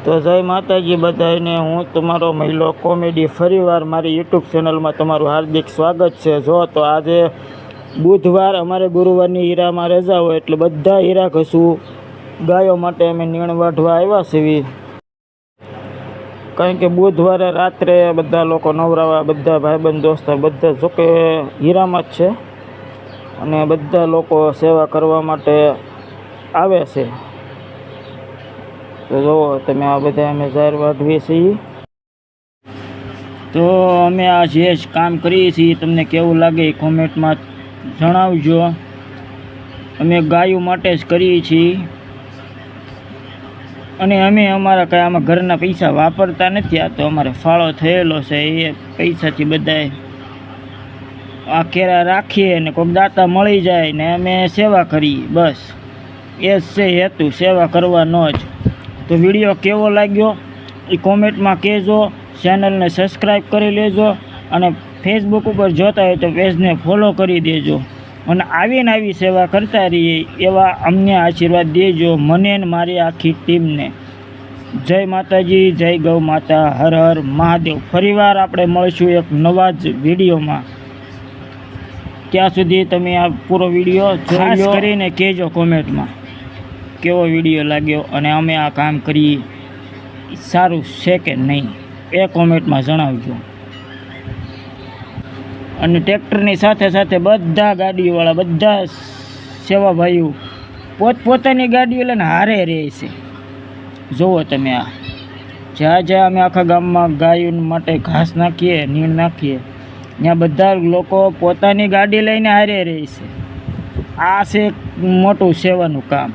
તો જય માતાજી બધાને, હું તમારો મહિલો કોમેડી ફરીવાર મારી યુટ્યુબ ચેનલમાં તમારું હાર્દિક સ્વાગત છે। જો તો આજે બુધવાર, અમારે ગુરુવારની હીરામાં રજા હોય એટલે બધા હીરા ઘસું ગાયો માટે અમે નીણ વાઢવા આવ્યા છીએ। કારણ કે બુધવારે રાત્રે બધા લોકો નવરાવા, બધા ભાઈબંધ દોસ્તો બધા જોકે હીરામાં જ છે અને બધા લોકો સેવા કરવા માટે આવે છે। તો જુઓ તમે, આ બધા અમે જાહેર વાઢવીએ છીએ। તો અમે આ જે કામ કરીએ છીએ તમને કેવું લાગે એ કોમેન્ટમાં જણાવજો। અમે ગાયો માટે જ કરીએ છીએ અને અમે અમારા કાંઈ આમાં ઘરના પૈસા વાપરતા નથી। આ તો અમારે ફાળો થયેલો છે, એ પૈસાથી બધાય આ કેરા રાખીએ ને કોઈક દાતા મળી જાય ને અમે સેવા કરીએ, બસ એ જ છે હેતુ, સેવા કરવાનો જ। તો વિડીયો કેવો લાગ્યો એ કોમેન્ટમાં કહેજો। ચેનલને સબસ્ક્રાઈબ કરી લેજો અને ફેસબુક ઉપર જોતા હોય તો પેજને ફોલો કરી દેજો અને આવીને આવી સેવા કરતા રહીએ એવા અમને આશીર્વાદ દેજો, મને ને મારી આખી ટીમને। જય માતાજી, જય ગૌ માતા, હર હર મહાદેવ। ફરીવાર આપણે મળીશું એક નવા જ વિડીયોમાં। ત્યાં સુધી તમે આ પૂરો વિડીયો ખાસ કરીને કહેજો કોમેન્ટમાં કેવો વિડીયો લાગ્યો અને અમે આ કામ કરીએ સારું છે કે નહીં એ કોમેન્ટમાં જણાવજો। અને ટ્રેક્ટરની સાથે સાથે બધા ગાડીઓવાળા, બધા સેવાભાઈઓ પોતપોતાની ગાડીઓ લઈને હારે રહે છે। જુઓ તમે, આ જ્યાં અમે આખા ગામમાં ગાયો માટે ઘાસ નાખીએ, નીણ નાખીએ, ત્યાં બધા લોકો પોતાની ગાડી લઈને હારે રહે છે। આ છે મોટું સેવાનું કામ।